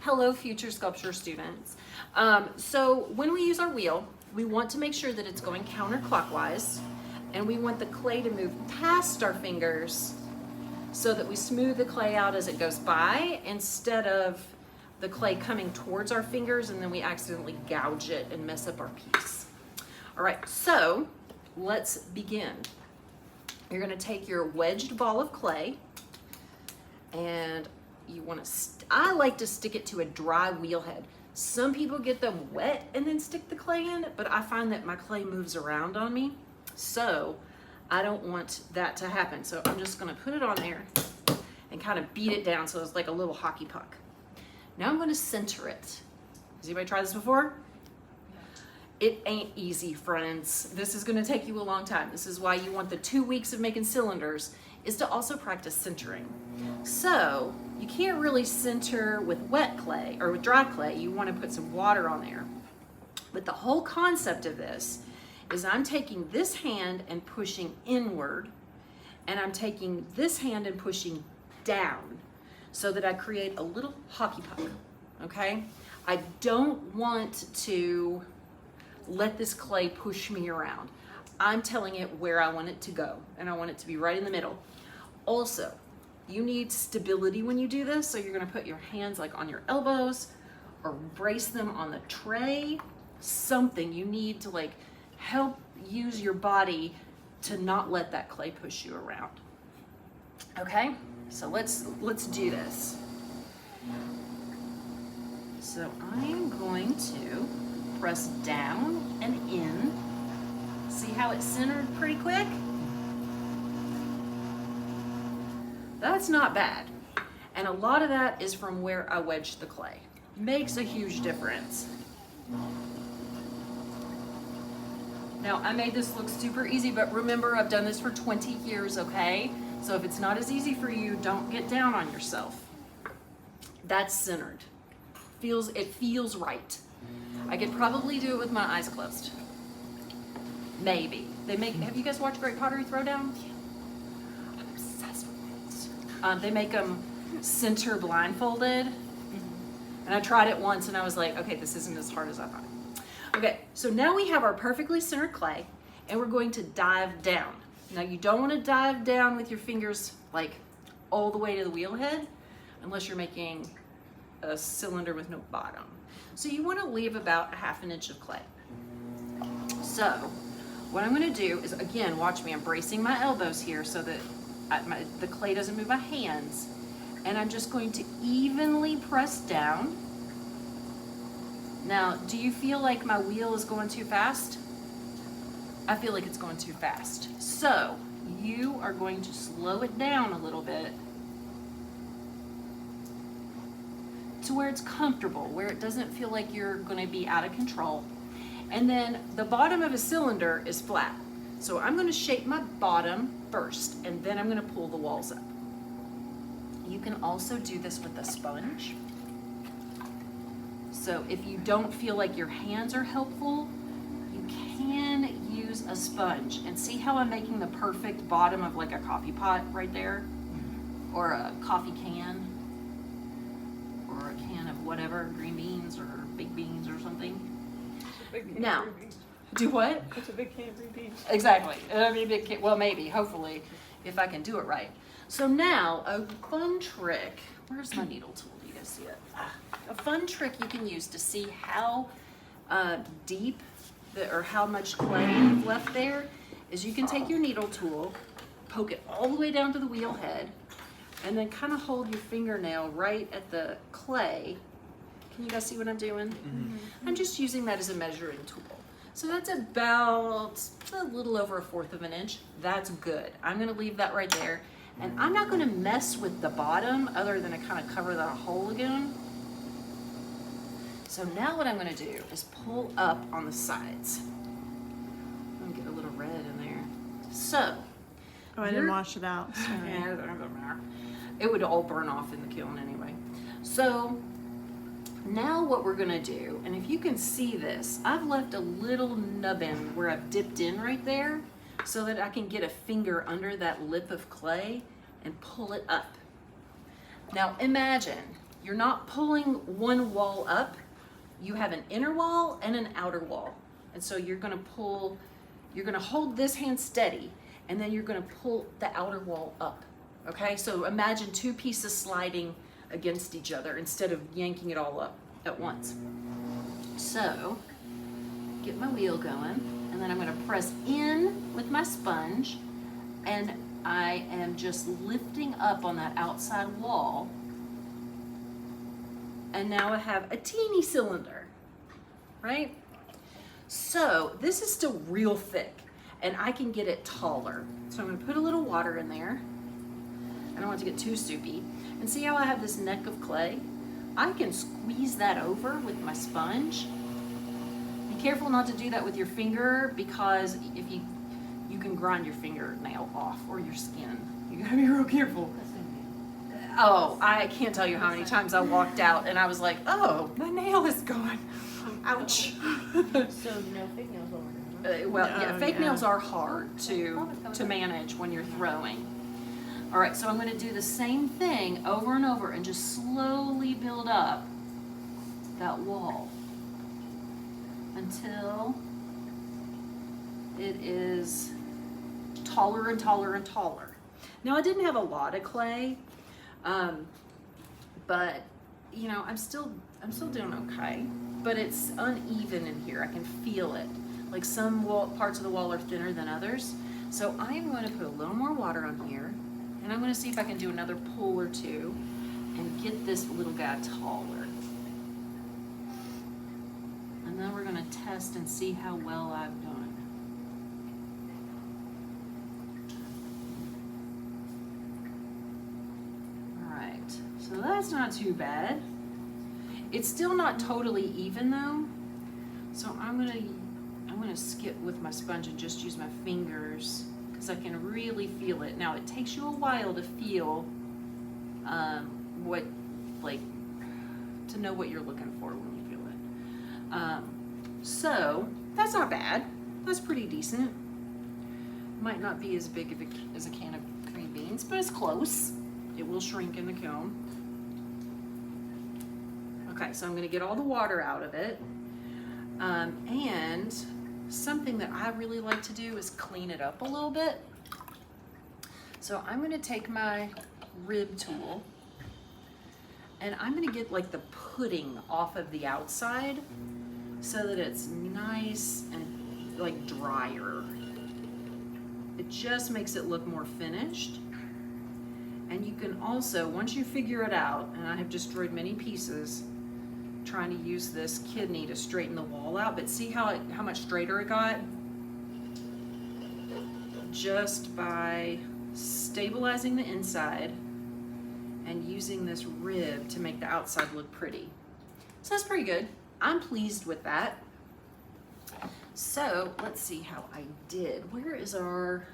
Hello, future sculpture students. So when we use our wheel, we want to make sure that it's going counterclockwise, and we want the clay to move past our fingers so that we smooth the clay out as it goes by, instead of the clay coming towards our fingers and then we accidentally gouge it and mess up our piece. All right, so let's begin. You're gonna take your wedged ball of clay, and you want to, I like to stick it to a dry wheel head. Some people get them wet and then stick the clay in, but I find that my clay moves around on me, so I don't want that to happen. So I'm just gonna put it on there and kind of beat it down so it's like a little hockey puck. Now I'm gonna center it. Has anybody tried this before? It ain't easy, friends. This is gonna take you a long time. This is why you want the 2 weeks of making cylinders, is to also practice centering. So you can't really center with wet clay or with dry clay. You want to put some water on there. But the whole concept of this is I'm taking this hand and pushing inward, and I'm taking this hand and pushing down so that I create a little hockey puck, okay? I don't want to let this clay push me around. I'm telling it where I want it to go, and I want it to be right in the middle. Also, you need stability when you do this, so you're gonna put your hands like on your elbows or brace them on the tray, something. You need to like help use your body to not let that clay push you around. Okay, so let's do this. So I'm going to press down and in. See how it's centered pretty quick? That's not bad. And a lot of that is from where I wedged the clay. Makes a huge difference. Now, I made this look super easy, but remember, I've done this for 20 years, okay? So if it's not as easy for you, don't get down on yourself. That's centered. It feels right. I could probably do it with my eyes closed. Maybe. Have you guys watched Great Pottery Throwdown? I'm obsessed with it. They make them center blindfolded. And I tried it once and I was like, okay, this isn't as hard as I thought. Okay, so now we have our perfectly centered clay, and we're going to dive down. Now you don't want to dive down with your fingers like all the way to the wheel head unless you're making a cylinder with no bottom. So you want to leave about a ½ inch of clay. So what I'm going to do is, again, watch me, I'm bracing my elbows here so that the clay doesn't move my hands, and I'm just going to evenly press down. Now, do you feel like my wheel is going too fast? I feel like it's going too fast. So you are going to slow it down a little bit to where it's comfortable, where it doesn't feel like you're going to be out of control. And then the bottom of a cylinder is flat. So I'm going to shape my bottom first, and then I'm going to pull the walls up. You can also do this with a sponge. So if you don't feel like your hands are helpful, you can use a sponge. And see how I'm making the perfect bottom of like a coffee pot right there? Or a coffee can? Or a can of whatever, green beans or big beans or something. Now, do what? It's a big can of green beans. Exactly. I mean, big can, well, maybe, hopefully, if I can do it right. So now, a fun trick. Where's my needle tool? Do you guys see it? A fun trick you can use to see how deep or how much clay you've left there is you can take your needle tool, poke it all the way down to the wheel head, and then kind of hold your fingernail right at the clay. Can you guys see what I'm doing? Mm-hmm. I'm just using that as a measuring tool. So that's about a little over 1/4 of an inch. That's good. I'm gonna leave that right there. And I'm not gonna mess with the bottom other than to kind of cover that hole again. So now what I'm gonna do is pull up on the sides. I'm gonna get a little red in there. So. Oh, I didn't wash it out. Yeah, it doesn't matter. It would all burn off in the kiln anyway. So now what we're gonna do, and if you can see this, I've left a little nubbin where I've dipped in right there so that I can get a finger under that lip of clay and pull it up. Now imagine you're not pulling one wall up. You have an inner wall and an outer wall. And so you're gonna hold this hand steady, and then you're gonna pull the outer wall up, okay? So imagine two pieces sliding against each other instead of yanking it all up at once. So, get my wheel going, and then I'm gonna press in with my sponge, and I am just lifting up on that outside wall. And now I have a teeny cylinder, right? So this is still real thick, and I can get it taller. So I'm gonna put a little water in there. I don't want it to get too soupy. And see how I have this neck of clay? I can squeeze that over with my sponge. Be careful not to do that with your finger, because if you can grind your fingernail off or your skin. You gotta be real careful. Oh, I can't tell you how many times I walked out and I was like, oh, my nail is gone. Ouch. So no fake nails will work. Well, yeah, Oh, fake yeah. nails are hard to manage when you're throwing. All right, so I'm gonna do the same thing over and over and just slowly build up that wall until it is taller and taller and taller. Now I didn't have a lot of clay, but you know, I'm still doing okay. But it's uneven in here. I can feel it. Like some parts of the wall are thinner than others. So I am going to put a little more water on here, and I'm going to see if I can do another pull or two and get this little guy taller. And then we're going to test and see how well I've done. So that's not too bad. It's still not totally even though. So I'm gonna skip with my sponge and just use my fingers because I can really feel it. Now it takes you a while to feel to know what you're looking for when you feel it. So that's not bad. That's pretty decent. Might not be as big as a can of cream beans, but it's close. It will shrink in the kiln. Okay, so I'm gonna get all the water out of it. And something that I really like to do is clean it up a little bit. So I'm gonna take my rib tool and I'm gonna get like the pudding off of the outside so that it's nice and like drier. It just makes it look more finished. And you can also, once you figure it out, and I have destroyed many pieces trying to use this kidney to straighten the wall out, but see how much straighter it got? Just by stabilizing the inside and using this rib to make the outside look pretty. So that's pretty good. I'm pleased with that. So let's see how I did. Where is our